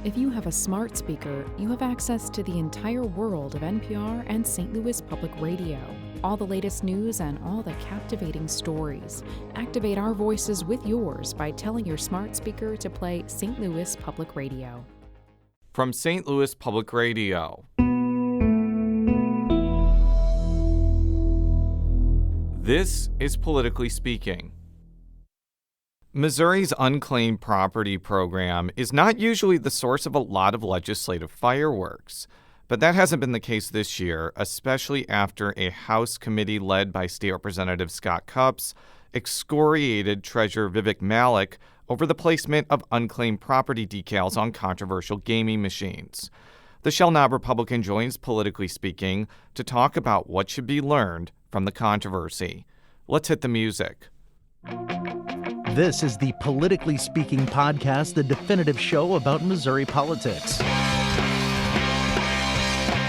If you have a smart speaker, you have access to the entire world of NPR and St. Louis Public Radio. All the latest news and all the captivating stories. Activate our voices with yours by telling your smart speaker to play St. Louis Public Radio. From St. Louis Public Radio. This is Politically Speaking. Missouri's unclaimed property program is not usually the source of a lot of legislative fireworks, but that hasn't been the case this year, especially after a House committee led by State Representative Scott Cupps excoriated Treasurer Vivek Malek over the placement of unclaimed property decals on controversial gaming machines. The Shell Knob Republican joins Politically Speaking to talk about what should be learned from the controversy. Let's hit the music. This is the Politically Speaking podcast, the definitive show about Missouri politics.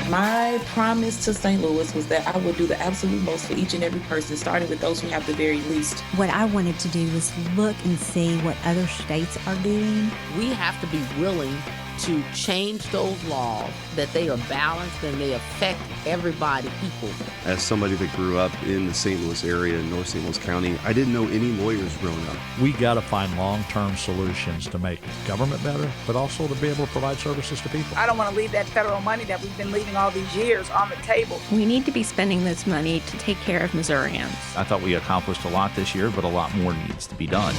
My promise to St. Louis was that I would do the absolute most for each and every person, starting with those who have the very least. What I wanted to do was look and see what other states are doing. We have to be willing to change those laws, that they are balanced and they affect everybody equally. As somebody that grew up in the St. Louis area, in North St. Louis County, I didn't know any lawyers growing up. We got to find long-term solutions to make government better, but also to be able to provide services to people. I don't want to leave that federal money that we've been leaving all these years on the table. We need to be spending this money to take care of Missourians. I thought we accomplished a lot this year, but a lot more needs to be done.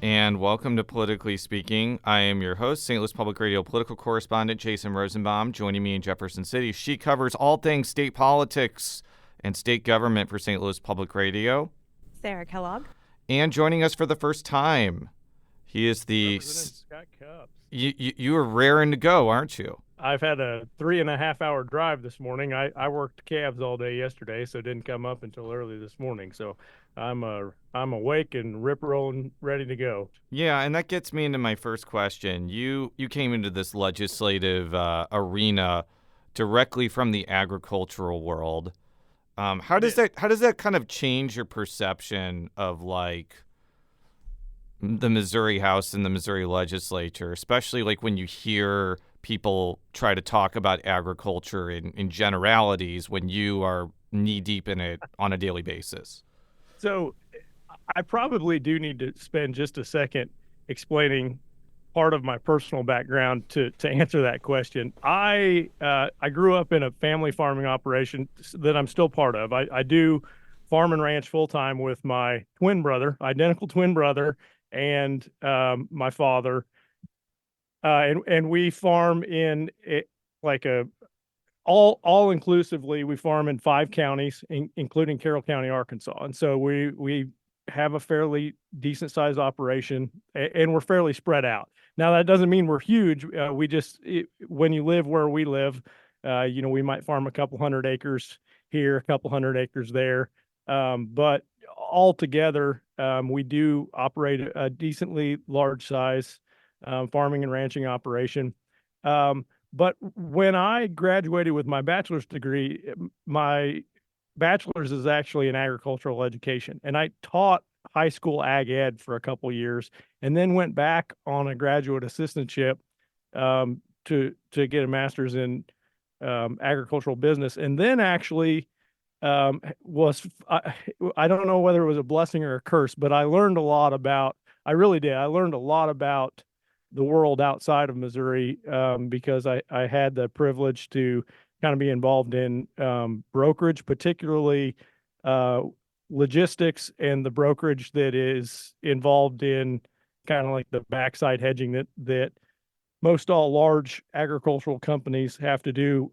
And welcome to Politically Speaking. I am your host, St. Louis Public Radio political correspondent Jason Rosenbaum. Joining me in Jefferson City, she covers all things state politics and state government for St. Louis Public Radio. Sarah Kellogg. And joining us for the first time, he is the... Scott Cupps. You are raring to go, aren't you? I've had a 3.5-hour drive this morning. I worked cabs all day yesterday, so didn't come up until early this morning. So I'm awake and rip-rolling, ready to go. Yeah, and that gets me into my first question. You came into this legislative arena directly from the agricultural world. How does that kind of change your perception of like the Missouri House and the Missouri legislature, especially like when you hear people try to talk about agriculture in generalities when you are knee-deep in it on a daily basis? So I probably do need to spend just a second explaining part of my personal background to answer that question. I grew up in a family farming operation that I'm still part of. I do farm and ranch full-time with my identical twin brother, and my father. And we farm in all inclusively, we farm in 5 counties, including Carroll County, Arkansas. And so we have a fairly decent sized operation, and we're fairly spread out. Now, that doesn't mean we're huge. When you live where we live, we might farm a couple hundred acres here, a couple hundred acres there. But altogether, we do operate a decently large size farming and ranching operation. But when I graduated with my bachelor's degree, my bachelor's is actually in agricultural education. And I taught high school ag ed for a couple years, and then went back on a graduate assistantship to get a master's in agricultural business. And then actually I don't know whether it was a blessing or a curse, but I learned a lot about the world outside of Missouri because I had the privilege to kind of be involved in brokerage, particularly logistics and the brokerage that is involved in kind of like the backside hedging that most all large agricultural companies have to do,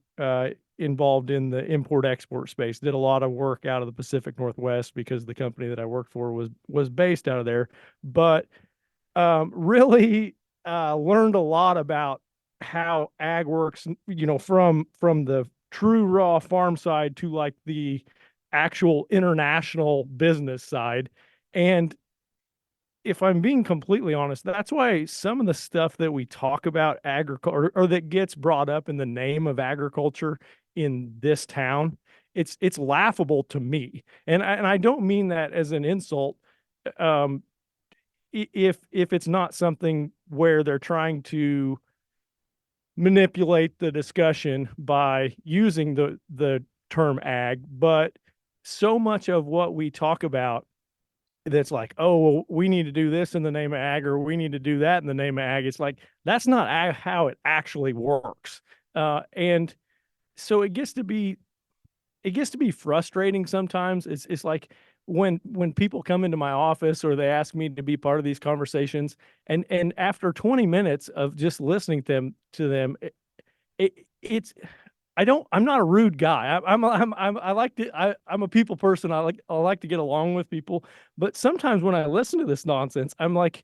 involved in the import-export space. Did a lot of work out of the Pacific Northwest because the company that I worked for was based out of there. But really learned a lot about how ag works, from the true raw farm side to like the actual international business side. And if I'm being completely honest, that's why some of the stuff that we talk about agriculture or that gets brought up in the name of agriculture in this town, it's laughable to me. And I don't mean that as an insult. if it's not something where they're trying to manipulate the discussion by using the term ag, but so much of what we talk about that's like, oh, well, we need to do this in the name of ag, or we need to do that in the name of ag. It's like, that's not how it actually works. And so it gets to be frustrating sometimes. It's like when people come into my office or they ask me to be part of these conversations, and after 20 minutes of just listening to them, it's I'm not a rude guy. I'm a people person. I like to get along with people. But sometimes when I listen to this nonsense, I'm like,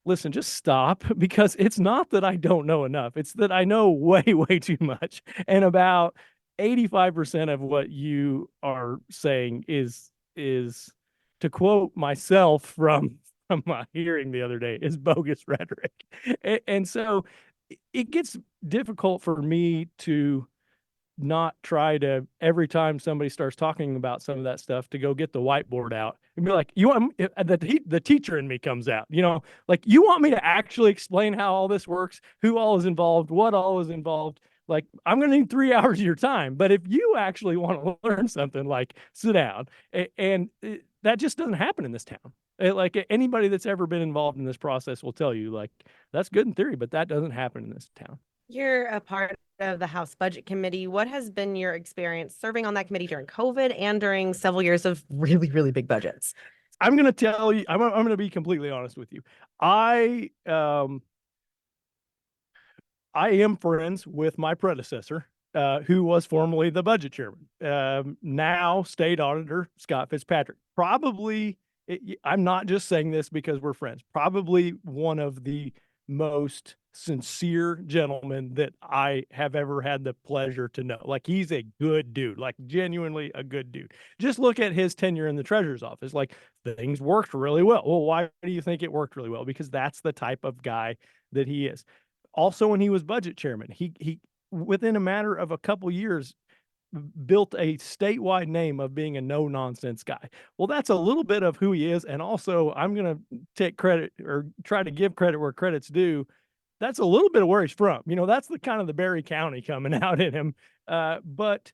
listen, just stop, because it's not that I don't know enough. It's that I know way, way too much. And about 85% of what you are saying is, to quote myself from my hearing the other day, is bogus rhetoric. And so it gets difficult for me to not try to, every time somebody starts talking about some of that stuff, to go get the whiteboard out and be like, you want the teacher in me comes out, like, you want me to actually explain how all this works, who all is involved, what all is involved. Like, I'm going to need 3 hours of your time. But if you actually want to learn something, like, sit down. And that just doesn't happen in this town. Like, anybody that's ever been involved in this process will tell you, like, that's good in theory, but that doesn't happen in this town. You're a part of the House Budget Committee. What has been your experience serving on that committee during COVID and during several years of really, really big budgets? I'm going to tell you, I'm going to be completely honest with you. I am friends with my predecessor, who was formerly the budget chairman, now state auditor Scott Fitzpatrick. Probably, I'm not just saying this because we're friends, probably one of the most sincere gentlemen that I have ever had the pleasure to know. Like, he's a good dude, like, genuinely a good dude. Just look at his tenure in the treasurer's office. Like, things worked really well. Well, why do you think it worked really well? Because that's the type of guy that he is. Also, when he was budget chairman, he within a matter of a couple years built a statewide name of being a no-nonsense guy. Well, that's a little bit of who he is. And also, I'm going to take credit, or try to give credit where credit's due. That's a little bit of where he's from. That's the kind of the Berry County coming out in him. But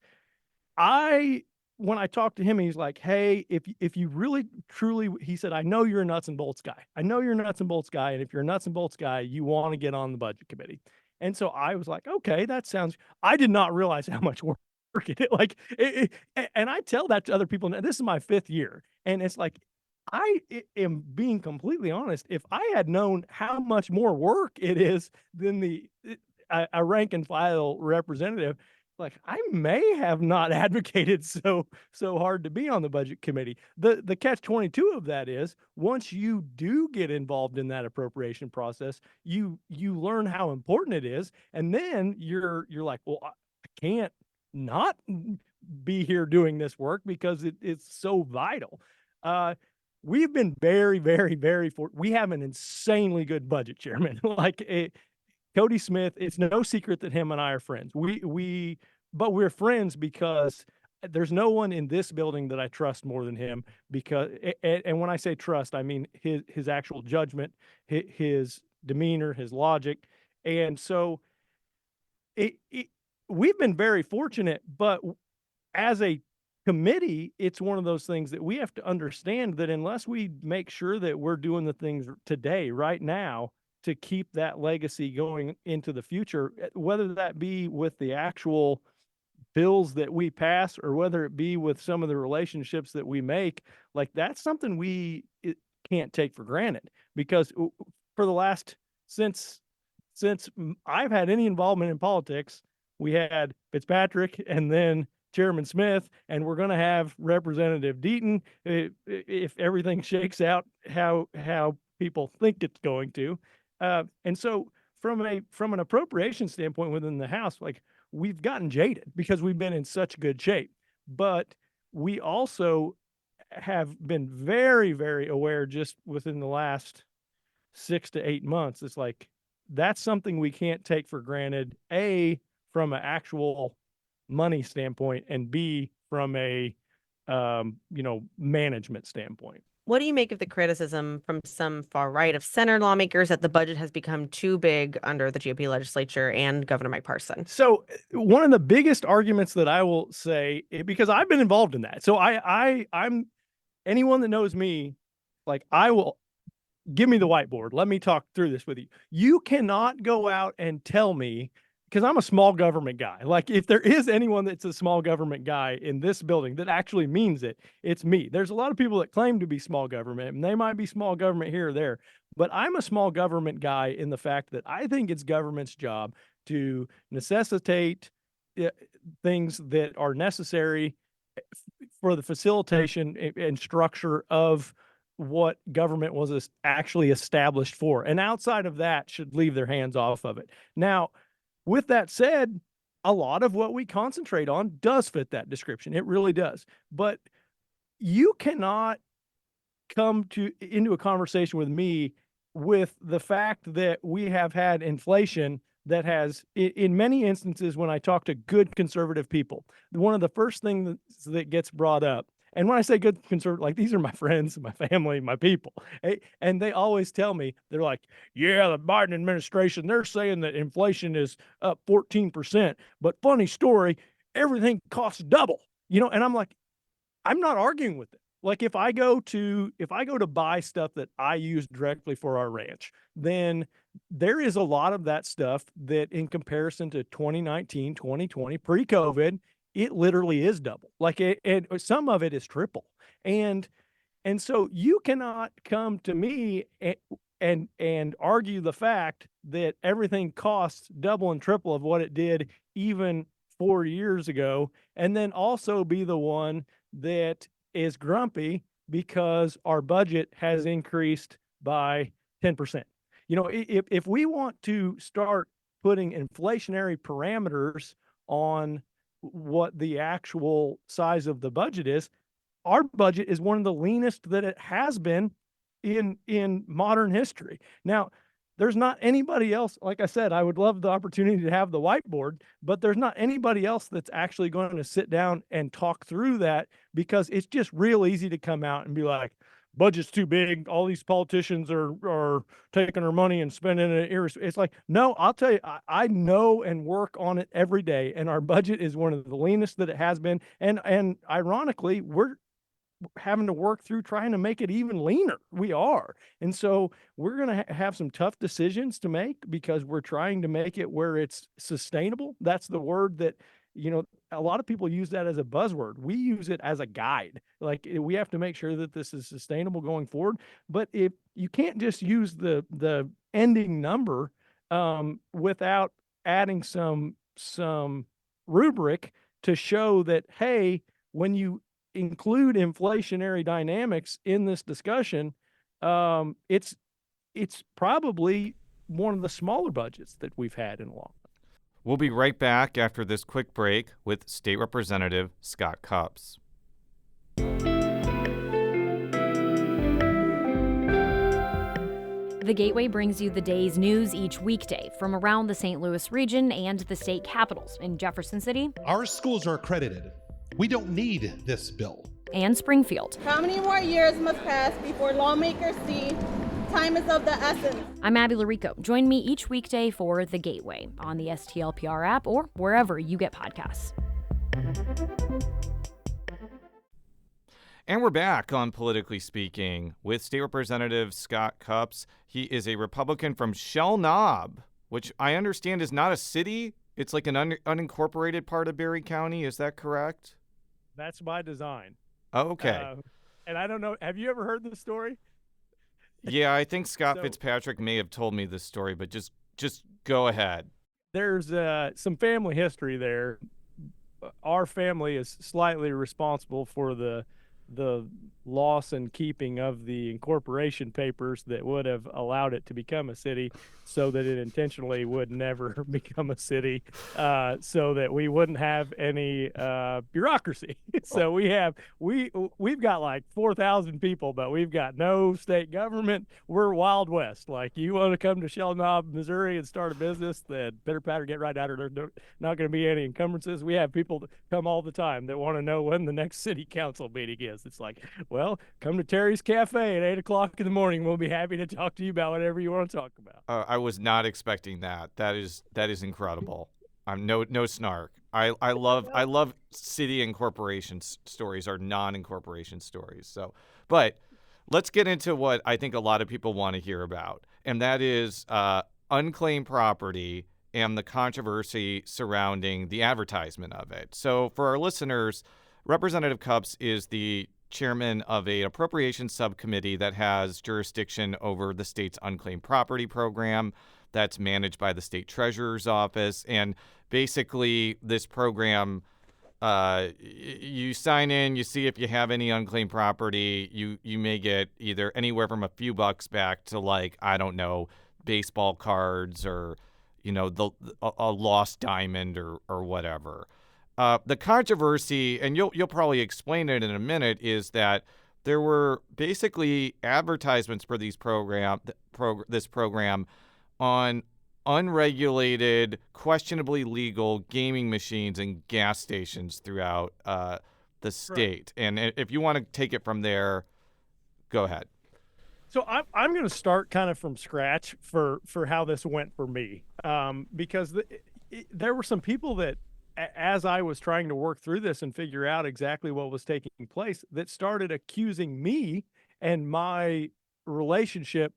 when I talked to him, he's like, hey, if you really, truly, he said, I know you're a nuts and bolts guy. I know you're a nuts and bolts guy. And if you're a nuts and bolts guy, you want to get on the budget committee. And so I was like, okay, I did not realize how much work and I tell that to other people. Now, this is my 5th year, and it's like, I am being completely honest. If I had known how much more work it is than a rank and file representative, like, I may have not advocated so hard to be on the budget committee. The catch-22 of that is, once you do get involved in that appropriation process, you learn how important it is, and then you're like, well, I can't not be here doing this work because it's so vital. We've been very, very, very we have an insanely good budget chairman. Like, Cody Smith. It's no secret that him and I are friends. But we're friends because there's no one in this building that I trust more than him. Because, and when I say trust, I mean his actual judgment, his demeanor, his logic, and so we've been very fortunate. But as a committee, it's one of those things that we have to understand, that unless we make sure that we're doing the things today, right now, to keep that legacy going into the future, whether that be with the actual bills that we pass, or whether it be with some of the relationships that we make, like, that's something we can't take for granted. Because for the last, since I've had any involvement in politics, we had Fitzpatrick and then Chairman Smith, and we're going to have Representative Deaton if everything shakes out how people think it's going to. And so from an appropriation standpoint within the House, like, we've gotten jaded because we've been in such good shape. But we also have been very, very aware, just within the last 6 to 8 months. It's like, that's something we can't take for granted, A, from an actual money standpoint, and B, from a management standpoint. What do you make of the criticism from some far right of center lawmakers that the budget has become too big under the GOP legislature and Governor Mike Parson? So one of the biggest arguments that I will say, because I've been involved in that. So I'm anyone that knows me, like, I will give me the whiteboard. Let me talk through this with you. You cannot go out and tell me, because I'm a small government guy. Like, if there is anyone that's a small government guy in this building that actually means it, it's me. There's a lot of people that claim to be small government, and they might be small government here or there, but I'm a small government guy in the fact that I think it's government's job to necessitate things that are necessary for the facilitation and structure of what government was actually established for. And outside of that, should leave their hands off of it. Now, with that said, a lot of what we concentrate on does fit that description. It really does. But you cannot come into a conversation with me with the fact that we have had inflation that has, in many instances, when I talk to good conservative people, one of the first things that gets brought up, and when I say good conservative, like, these are my friends, my family, my people, and they always tell me, they're like, yeah, the Biden administration, they're saying that inflation is up 14%, but funny story, everything costs double, and I'm like, I'm not arguing with it. Like, if I go to buy stuff that I use directly for our ranch, then there is a lot of that stuff that, in comparison to 2019, 2020, pre-COVID, it literally is double. Like, and some of it is triple. And so you cannot come to me and argue the fact that everything costs double and triple of what it did even 4 years ago, and then also be the one that is grumpy because our budget has increased by 10%. If we want to start putting inflationary parameters on what the actual size of the budget is, our budget is one of the leanest that it has been in modern history. Now, there's not anybody else. Like I said, I would love the opportunity to have the whiteboard, but there's not anybody else that's actually going to sit down and talk through that, because it's just real easy to come out and be like, budget's too big. All these politicians are taking our money and spending it. It's like, no, I'll tell you, I know and work on it every day, and our budget is one of the leanest that it has been. And ironically, we're having to work through trying to make it even leaner. We are. And so we're going to have some tough decisions to make, because we're trying to make it where it's sustainable. That's the word that, a lot of people use that as a buzzword. We use it as a guide. Like, we have to make sure that this is sustainable going forward. But if you can't just use the ending number without adding some rubric to show that, hey, when you include inflationary dynamics in this discussion, it's probably one of the smaller budgets that we've had in a long time. We'll be right back after this quick break with State Representative Scott Cupps. The Gateway brings you the day's news each weekday from around the St. Louis region and the state capitals in Jefferson City. Our schools are accredited. We don't need this bill. And Springfield. How many more years must pass before lawmakers see time is of the essence? I'm Abby Larico. Join me each weekday for The Gateway on the STLPR app or wherever you get podcasts. And we're back on Politically Speaking with State Representative Scott Cupps. He is a Republican from Shell Knob, which I understand is not a city. It's like an unincorporated part of Berry County. Is that correct? That's by design. Okay. And I don't know. Have you ever heard this story? Yeah, I think Scott Fitzpatrick may have told me this story, but just go ahead. There's some family history there. Our family is slightly responsible for the loss and keeping of the incorporation papers that would have allowed it to become a city, so that it intentionally would never become a city, so that we wouldn't have any bureaucracy. So we've got like 4,000 people, but we've got no state government. We're Wild West. Like, you want to come to Shell Knob, Missouri and start a business, then better pattern get right out of there. There's not going to be any encumbrances. We have people that come all the time that want to know when the next city council meeting is. It's like, Well, come to Terry's Cafe at 8 o'clock in the morning. We'll be happy to talk to you about whatever you want to talk about. I was not expecting that. That is incredible. I'm no snark. I love city and corporation stories or non-incorporation stories. So, but let's get into what I think a lot of people want to hear about, and that is unclaimed property and the controversy surrounding the advertisement of it. So for our listeners, Representative Cupps is the chairman of an appropriations subcommittee that has jurisdiction over the state's unclaimed property program that's managed by the state treasurer's office. And basically this program, you sign in, you see if you have any unclaimed property, you may get either anywhere from a few bucks back to, like, I don't know, baseball cards or, you know, a lost diamond or whatever. The controversy, and you'll probably explain it in a minute, is that there were basically advertisements for this program on unregulated, questionably legal gaming machines and gas stations throughout the state. Right. And if you want to take it from there, go ahead. So I'm going to start kind of from scratch for how this went for me, because there were some people that, as I was trying to work through this and figure out exactly what was taking place, that started accusing me and my relationship,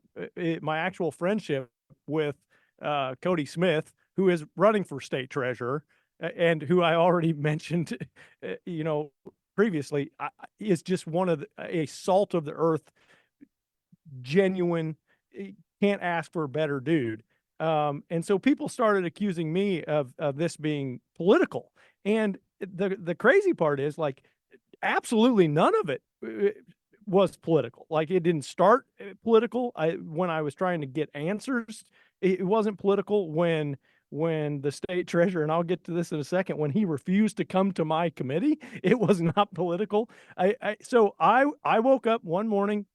my actual friendship with Cody Smith, who is running for state treasurer, and who I already mentioned, previously, is just one of a salt of the earth, genuine, can't ask for a better dude. And so people started accusing me of this being political. And the crazy part is, like, absolutely none of it was political. Like, it didn't start political. When I was trying to get answers, it wasn't political. When the state treasurer, and I'll get to this in a second, when he refused to come to my committee, it was not political. So I woke up one morning,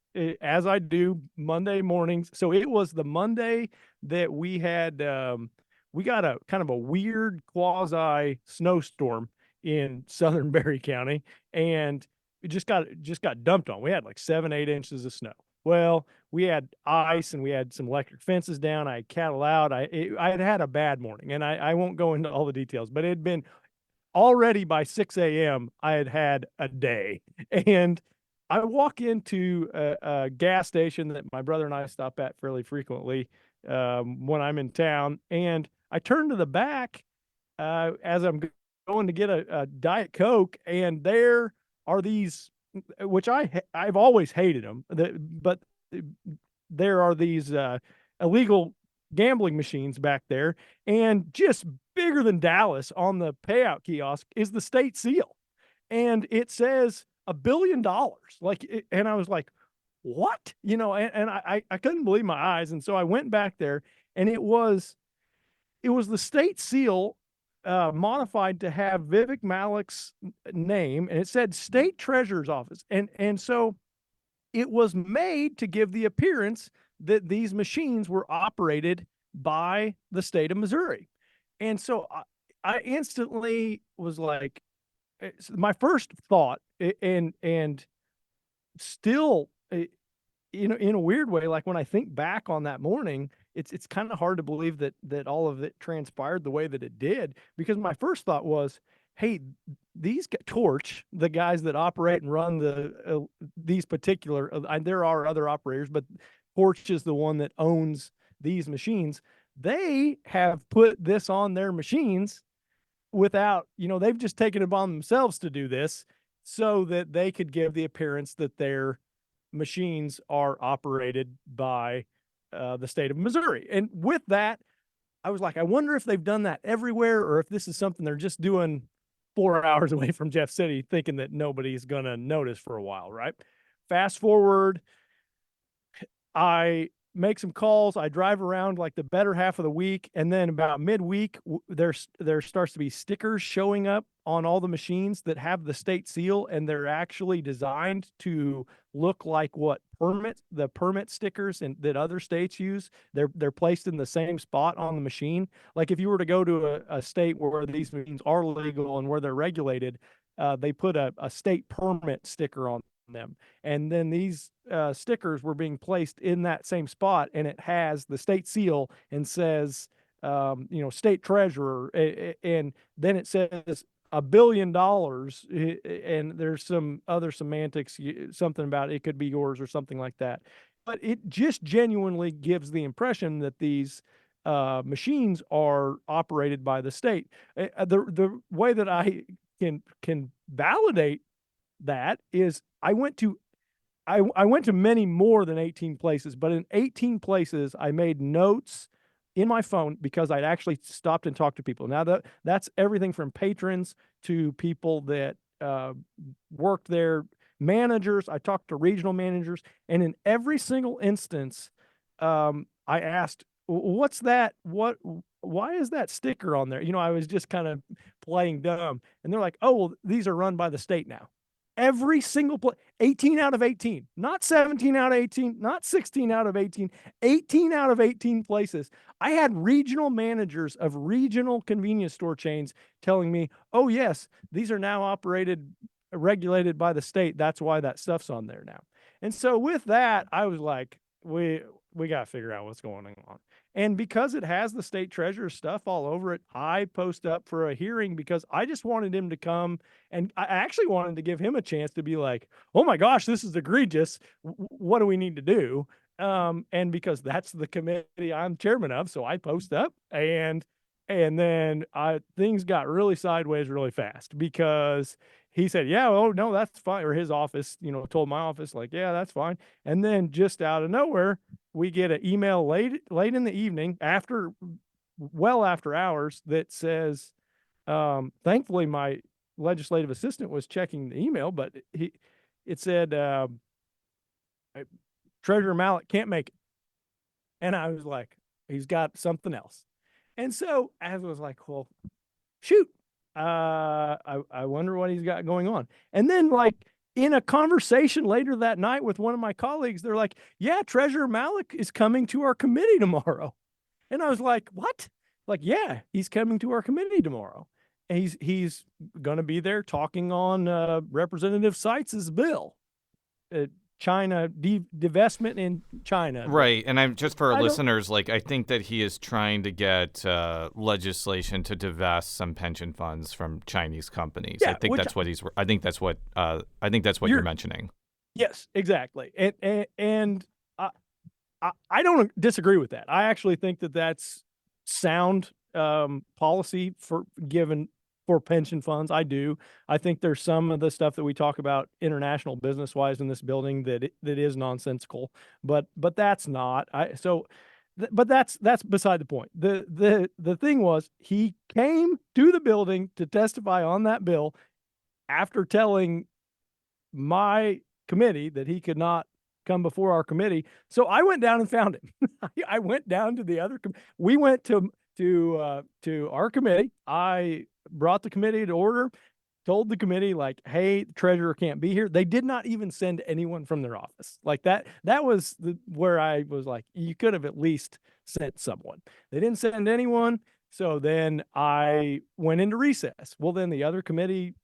as I do Monday mornings. So it was the Monday that we had, we got a kind of a weird quasi snowstorm in southern Berry County, and it just got dumped on. We had like 7-8 inches of snow. Well, we had ice and we had some electric fences down. I had cattle out. I had a bad morning, and I won't go into all the details, but it had been already by 6 a.m. I had a day. And I walk into a gas station that my brother and I stop at fairly frequently when I'm in town, and I turn to the back as I'm going to get a Diet Coke, and there are these, which I've always hated them, but there are these illegal gambling machines back there, and just bigger than Dallas on the payout kiosk is the state seal, and it says $1 billion. And I was like, what? And I couldn't believe my eyes. And so I went back there, and it was the state seal modified to have Vivek Malek's name, and it said state treasurer's office. And so it was made to give the appearance that these machines were operated by the state of Missouri. And so I instantly was like, my first thought, and still, in a weird way, like when I think back on that morning, it's kind of hard to believe that all of it transpired the way that it did, because my first thought was, hey, these Torch, the guys that operate and run these particular, there are other operators, but Torch is the one that owns these machines. They have put this on their machines without, they've just taken it upon themselves to do this so that they could give the appearance that their machines are operated by the state of Missouri. And with that, I was like, I wonder if they've done that everywhere, or if this is something they're just doing 4 hours away from Jeff City, thinking that nobody's going to notice for a while, right? Fast forward, I make some calls. I drive around like the better half of the week. And then about midweek, there starts to be stickers showing up on all the machines that have the state seal, and they're actually designed to look like what the permit stickers that other states use. They're placed in the same spot on the machine. Like if you were to go to a state where these machines are legal and where they're regulated, they put a state permit sticker on them. And then these stickers were being placed in that same spot, and it has the state seal and says, state treasurer, and then it says $1 billion, and there's some other semantics, something about it could be yours or something like that. But it just genuinely gives the impression that these machines are operated by the state. The way that I can validate that is I went to many more than 18 places, but in 18 places I made notes in my phone because I'd actually stopped and talked to people. Now that's everything from patrons to people that worked there, managers. I talked to regional managers, and in every single instance, I asked, "What's that? Why is that sticker on there?" I was just kind of playing dumb, and they're like, "Oh, well, these are run by the state now." Every single 18 out of 18, not 17 out of 18, not 16 out of 18, 18 out of 18 places. I had regional managers of regional convenience store chains telling me, "Oh yes, these are now regulated by the state. That's why that stuff's on there now." And so with that, I was like, we got to figure out what's going on. And because it has the state treasurer stuff all over it, I post up for a hearing because I just wanted him to come, and I actually wanted to give him a chance to be like, "Oh my gosh, this is egregious. What do we need to do?" And because that's the committee I'm chairman of, so I post up, and then things got really sideways really fast because he said, "Yeah, oh no, that's fine." Or his office, told my office like, "Yeah, that's fine." And then just out of nowhere, we get an email late in the evening well after hours that says, thankfully my legislative assistant was checking the email, but it said, Treasurer Malek can't make it. And I was like, he's got something else. And so I was like, well, shoot, I wonder what he's got going on. And then in a conversation later that night with one of my colleagues, they're like, "Yeah, Treasurer Malek is coming to our committee tomorrow." And I was like, "What?" Like, "Yeah, he's coming to our committee tomorrow. And he's going to be there talking on Representative Seitz's bill, China divestment in China." Right. And I'm just for our listeners, I think that he is trying to get legislation to divest some pension funds from Chinese companies. Yeah, I think that's what you're mentioning. Yes, exactly. And I don't disagree with that. I actually think that that's sound policy for pension funds. I do. I think there's some of the stuff that we talk about international business wise in this building that is nonsensical, but that's not. But that's beside the point. The thing was, he came to the building to testify on that bill after telling my committee that he could not come before our committee. So I went down and found him. I went down to the other. We went to our committee. I brought the committee to order, told the committee "Hey, the treasurer can't be here." They did not even send anyone from their office. That was where I was like, you could have at least sent someone. They didn't send anyone. So then I went into recess. Well, then the other committee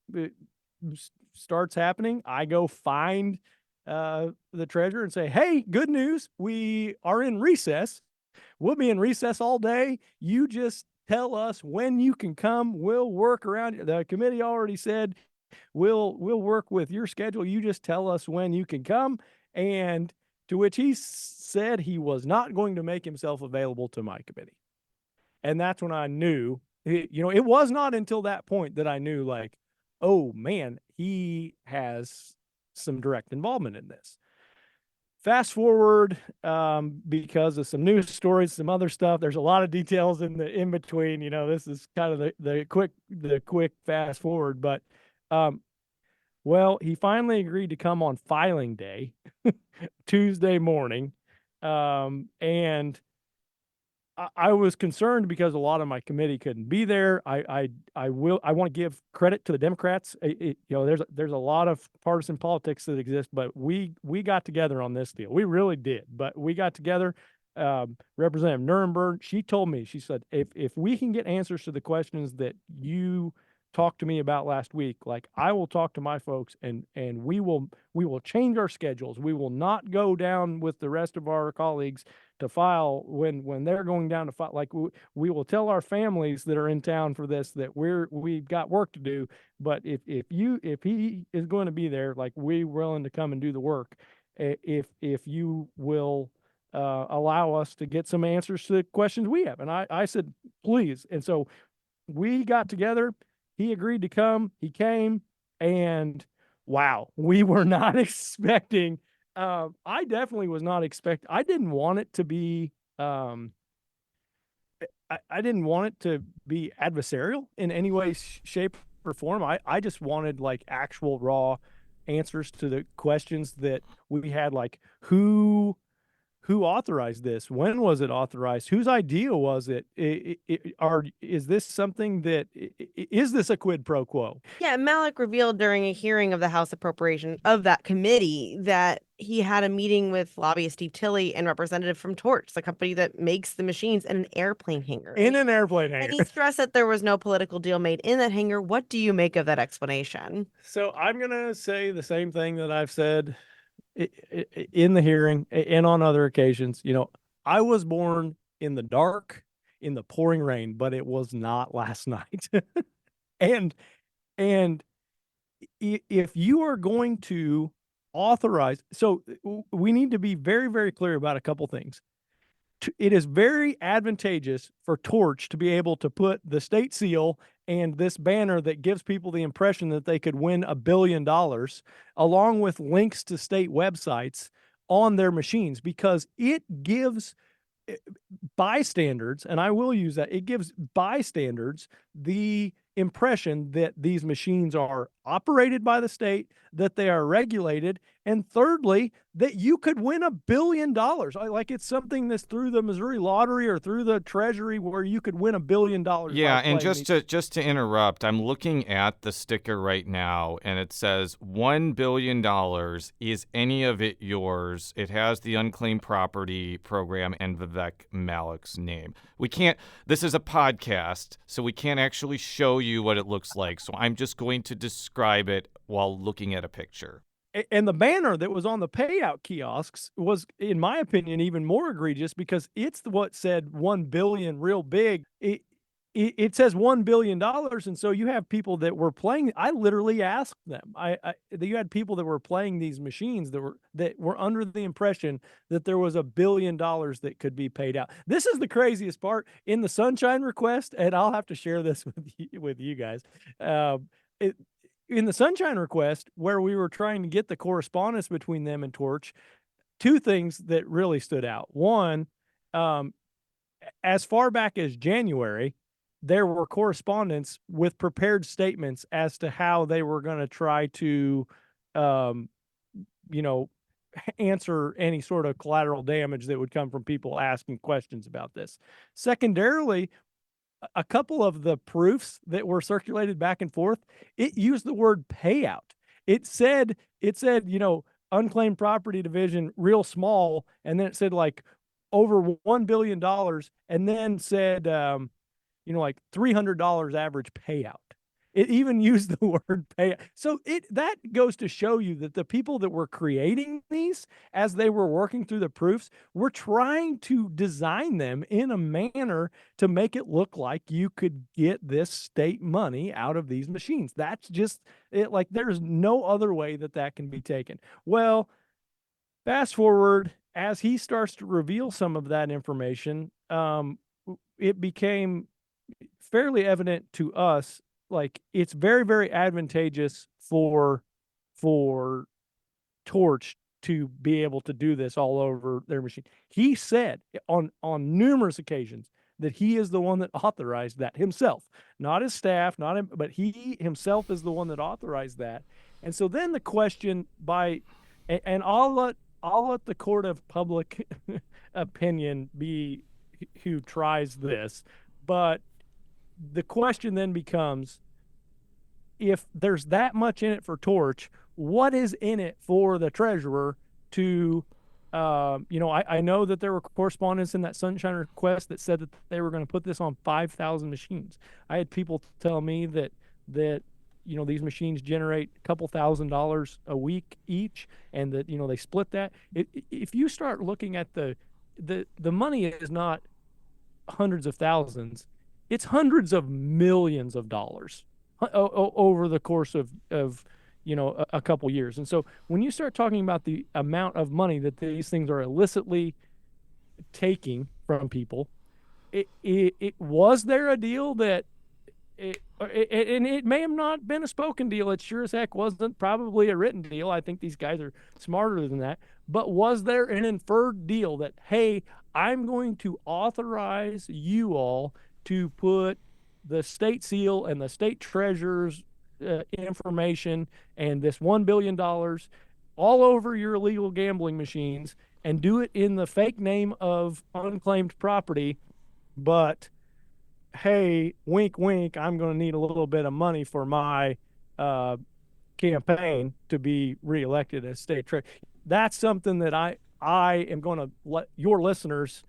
starts happening. I go find the treasurer and say, "Hey, good news. We are in recess. We'll be in recess all day. You just tell us when you can come. We'll work around you. The committee already said we'll work with your schedule. You just tell us when you can come." And to which he said he was not going to make himself available to my committee. And that's when I knew, it was not until that point that I knew oh man, he has some direct involvement in this. Fast forward, because of some news stories, some other stuff. There's a lot of details in between. This is kind of the quick fast forward. But, well, he finally agreed to come on filing day, Tuesday morning, and I was concerned because a lot of my committee couldn't be there. I want to give credit to the Democrats. There's a lot of partisan politics that exist, but we got together on this deal. We really did. But we got together. Representative Nuremberg, she told me, she said, if we can get answers to the questions that you talked to me about last week, like I will talk to my folks and we will change our schedules. We will not go down with the rest of our colleagues to file when they're going down to file. Like we will tell our families that are in town for this that we've got work to do. But if he is going to be there, like we're willing to come and do the work. If you will allow us to get some answers to the questions we have. And I said, please. And so we got together. He agreed to come. He came, and wow, we were not expecting. I definitely was not expecting. I didn't want it to be. I didn't want it to be adversarial in any way, shape, or form. I just wanted like actual raw answers to the questions that we had, like who authorized this? When was it authorized? Whose idea was it? Is this something that is this a quid pro quo? Yeah, Malek revealed during a hearing of the House Appropriation of that committee that he had a meeting with lobbyist Steve Tilley and representative from Torch, the company that makes the machines, in an airplane hangar. In an airplane hangar. And he stressed that there was no political deal made in that hangar. What do you make of that explanation? So I'm going to say the same thing that I've said in the hearing and on other occasions. You know, I was born in the dark, in the pouring rain, but it was not last night. and if you are going to authorize, so we need to be very, very clear about a couple things. It is very advantageous for Torch to be able to put the state seal and this banner that gives people the impression that they could win $1 billion, along with links to state websites on their machines, because it gives bystanders, and I will use that, it gives bystanders the impression that these machines are operated by the state, that they are regulated, and thirdly, that you could win $1 billion. Like it's something that's through the Missouri lottery or through the Treasury where you could win $1 billion. Yeah, and just to interrupt, I'm looking at the sticker right now, and it says $1 billion. Is any of it yours? It has the unclaimed property program and Vivek Malek's name. We can't. This is a podcast, so we can't actually show you what it looks like. So I'm just going to describe it while looking at a picture. And the banner that was on the payout kiosks was, in my opinion, even more egregious because it's what said 1 billion real big. It says $1 billion. And so you have people that were playing. I literally asked them. You had people that were playing these machines that were under the impression that there was $1 billion that could be paid out. This is the craziest part in the Sunshine Request. And I'll have to share this with you guys. In the Sunshine Request, where we were trying to get the correspondence between them and Torch, two things that really stood out. One, as far back as January, there were correspondence with prepared statements as to how they were going to try to, answer any sort of collateral damage that would come from people asking questions about this. Secondarily, a couple of the proofs that were circulated back and forth, it used the word payout. It said, unclaimed property division, real small. And then it said like over $1 billion, and then said, like $300 average payout. It even used the word payout. So that goes to show you that the people that were creating these, as they were working through the proofs, were trying to design them in a manner to make it look like you could get this state money out of these machines. That's just it. Like there's no other way that can be taken. Well, fast forward, as he starts to reveal some of that information, it became fairly evident to us, like it's very, very advantageous for Torch to be able to do this all over their machine. He said on numerous occasions that he is the one that authorized that himself, not his staff, not him, but he himself is the one that authorized that. And so then the question and I'll let the court of public opinion be who tries this, but the question then becomes, if there's that much in it for Torch, what is in it for the treasurer to, I know that there were correspondence in that Sunshine Request that said that they were going to put this on 5,000 machines. I had people tell me that that, these machines generate a couple $1,000s a week each, and that, they split that. If you start looking at the money is not hundreds of thousands, it's hundreds of millions of dollars over the course of a couple years. And so when you start talking about the amount of money that these things are illicitly taking from people, it was there a deal that and it may have not been a spoken deal. It sure as heck wasn't probably a written deal. I think these guys are smarter than that. But was there an inferred deal that, hey, I'm going to authorize you all to put the state seal and the state treasurer's information and this $1 billion all over your illegal gambling machines, and do it in the fake name of unclaimed property, but hey, wink, wink, I'm going to need a little bit of money for my campaign to be reelected as state treasurer. That's something that I am going to let your listeners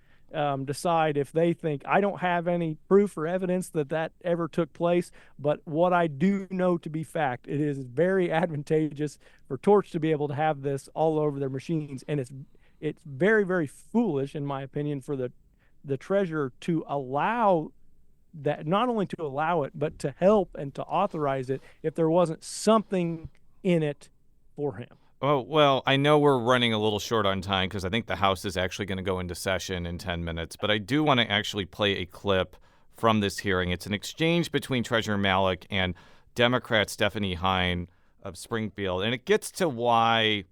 decide if they think. I don't have any proof or evidence that ever took place, but what I do know to be fact, it is very advantageous for Torch to be able to have this all over their machines, and it's very, very foolish, in my opinion, for the treasurer to allow that, not only to allow it, but to help and to authorize it if there wasn't something in it for him. Oh, well, I know we're running a little short on time because I think the House is actually going to go into session in 10 minutes, but I do want to actually play a clip from this hearing. It's an exchange between Treasurer Malek and Democrat Stephanie Hine of Springfield, and it gets to why,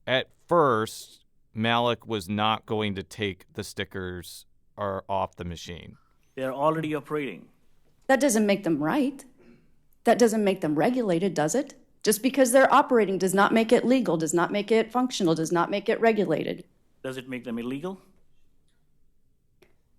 at first, Malek was not going to take the stickers off the machine. They're already operating. That doesn't make them right. That doesn't make them regulated, does it? Just because they're operating does not make it legal, does not make it functional, does not make it regulated. Does it make them illegal?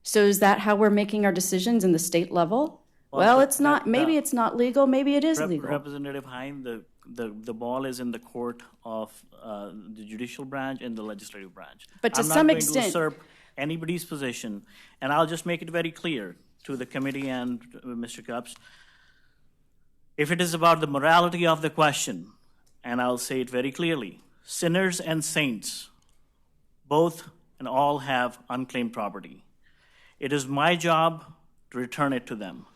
So is that how we're making our decisions in the state level? Well, it's not. Maybe it's not legal. Maybe it is legal. Representative Hine, the ball is in the court of the judicial branch and the legislative branch. But to I'm some not extent, going to usurp anybody's position, and I'll just make it very clear to the committee and Mr. Cupps. If it is about the morality of the question, and I'll say it very clearly, sinners and saints, both and all have unclaimed property. It is my job to return it to them.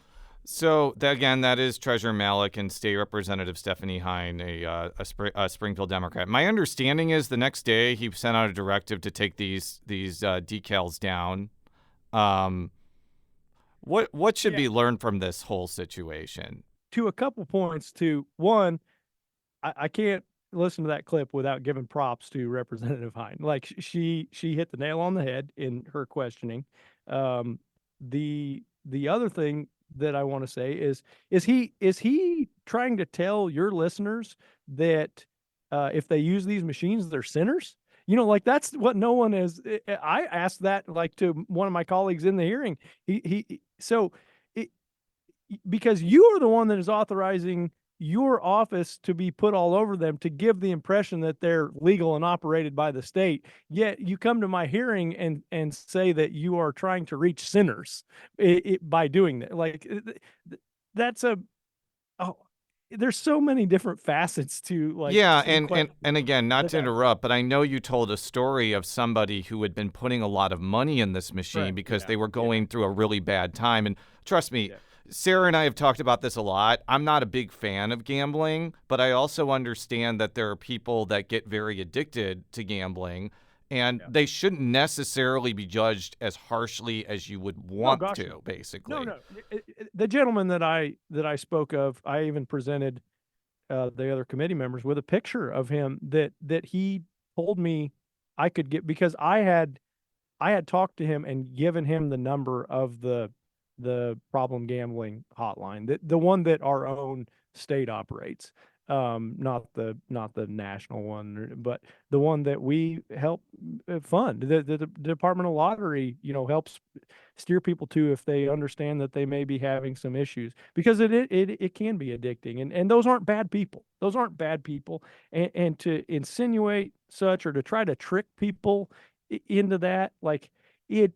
So, again, that is Treasurer Malek and State Representative Stephanie Hine, a Springfield Democrat. My understanding is the next day he sent out a directive to take these decals down. What should be learned from this whole situation? To a couple points. To one, I can't listen to that clip without giving props to Representative Hine. Like, she hit the nail on the head in her questioning. The other thing that I want to say is he trying to tell your listeners that if they use these machines, they're sinners? Like, that's what no one is. I asked that, like, to one of my colleagues in the hearing. Because you are the one that is authorizing your office to be put all over them to give the impression that they're legal and operated by the state. Yet you come to my hearing and say that you are trying to reach sinners by doing that. Like, that's there's so many different facets to, like. Yeah, and again, not to interrupt, but I know you told a story of somebody who had been putting a lot of money in this machine because they were going through a really bad time. And trust me, Sarah and I have talked about this a lot. I'm not a big fan of gambling, but I also understand that there are people that get very addicted to gambling, and they shouldn't necessarily be judged as harshly as you would want to, basically. No. The gentleman that I spoke of, I even presented the other committee members with a picture of him that he told me I could get, because I had talked to him and given him the number of the problem gambling hotline, the one that our own state operates, not the national one, but the one that we help fund. The Department of Lottery, helps steer people to if they understand that they may be having some issues, because it can be addicting, and those aren't bad people. Those aren't bad people, and to insinuate such, or to try to trick people into that, like it.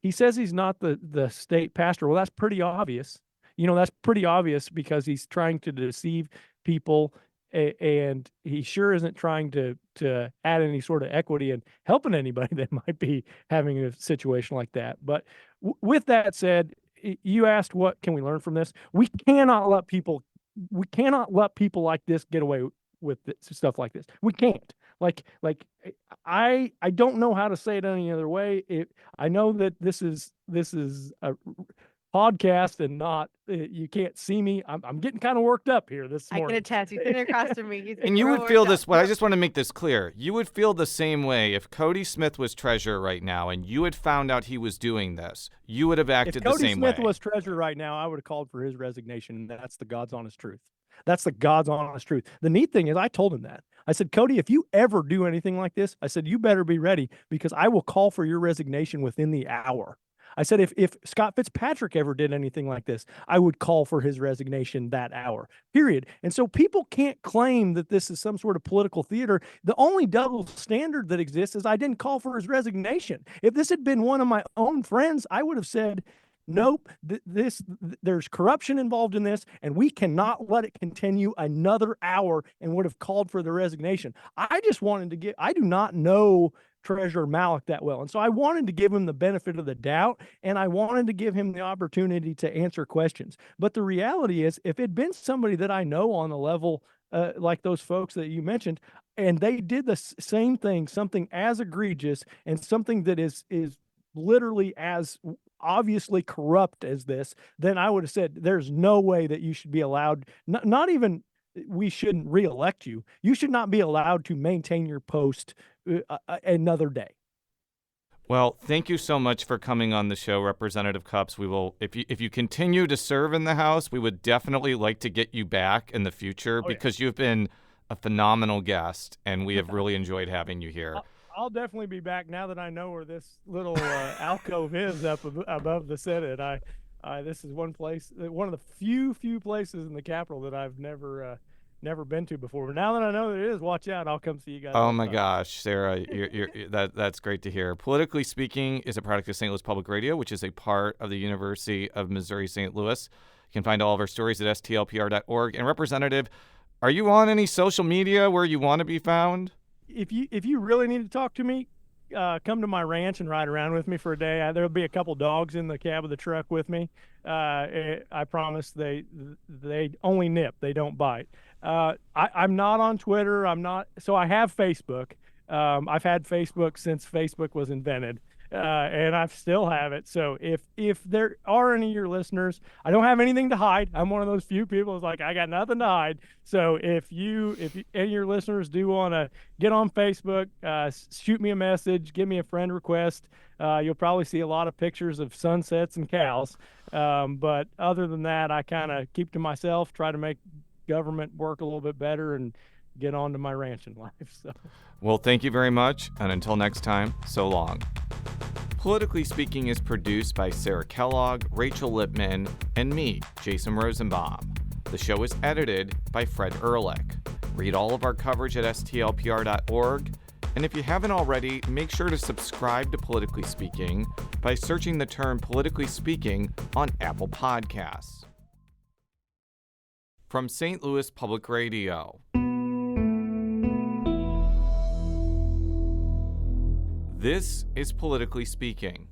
He says he's not the state pastor. Well, that's pretty obvious. that's pretty obvious because he's trying to deceive people, and he sure isn't trying to add any sort of equity and helping anybody that might be having a situation like that. But with that said, you asked what can we learn from this? We cannot let people like this get away with stuff like this. We can't. Like I don't know how to say it any other way. I know that this is a podcast and not you can't see me. I'm getting kind of worked up here this morning. I can attest. He's sitting across from me. And you would feel this way. I just want to make this clear. You would feel the same way if Cody Smith was treasurer right now and you had found out he was doing this. You would have acted the same way. If Cody Smith was treasurer right now, I would have called for his resignation, and that's the God's honest truth. That's the God's honest truth. The neat thing is I told him that. I said, Cody, if you ever do anything like this, I said, you better be ready because I will call for your resignation within the hour. I said, if Scott Fitzpatrick ever did anything like this, I would call for his resignation that hour, period. And so people can't claim that this is some sort of political theater. The only double standard that exists is I didn't call for his resignation. If this had been one of my own friends, I would have said, nope, there's corruption involved in this, and we cannot let it continue another hour, and would have called for the resignation. I do not know Treasurer Malek that well. And so I wanted to give him the benefit of the doubt, and I wanted to give him the opportunity to answer questions. But the reality is, if it'd been somebody that I know on the level, like those folks that you mentioned, and they did the same thing, something as egregious and something that is literally as obviously corrupt as this, then I would have said, there's no way that you should be allowed, not even we shouldn't reelect you. You should not be allowed to maintain your post another day. Well, thank you so much for coming on the show, Representative Cupps. We will, if you continue to serve in the House, we would definitely like to get you back in the future because you've been a phenomenal guest, and we have really enjoyed having you here. I'll definitely be back now that I know where this little alcove is up above the Senate. This is one of the few places in the Capitol that I've never been to before. But now that I know that it is, watch out. I'll come see you guys. Oh my gosh, Sarah, that's great to hear. Politically Speaking is a product of St. Louis Public Radio, which is a part of the University of Missouri St. Louis. You can find all of our stories at STLPR.org. And Representative, are you on any social media where you want to be found? If you really need to talk to me, come to my ranch and ride around with me for a day. There'll be a couple dogs in the cab of the truck with me. I promise they only nip, they don't bite. I'm not on Twitter. So I have Facebook. I've had Facebook since Facebook was invented. And I still have it. So if there are any of your listeners, I don't have anything to hide. I'm one of those few people who's like, I got nothing to hide. So if any of your listeners do want to get on Facebook, shoot me a message, give me a friend request. You'll probably see a lot of pictures of sunsets and cows. But other than that, I kind of keep to myself, try to make government work a little bit better and get on to my ranching life. So. Well, thank you very much. And until next time, so long. Politically Speaking is produced by Sarah Kellogg, Rachel Lippman, and me, Jason Rosenbaum. The show is edited by Fred Ehrlich. Read all of our coverage at STLPR.org. And if you haven't already, make sure to subscribe to Politically Speaking by searching the term Politically Speaking on Apple Podcasts. From St. Louis Public Radio. This is Politically Speaking.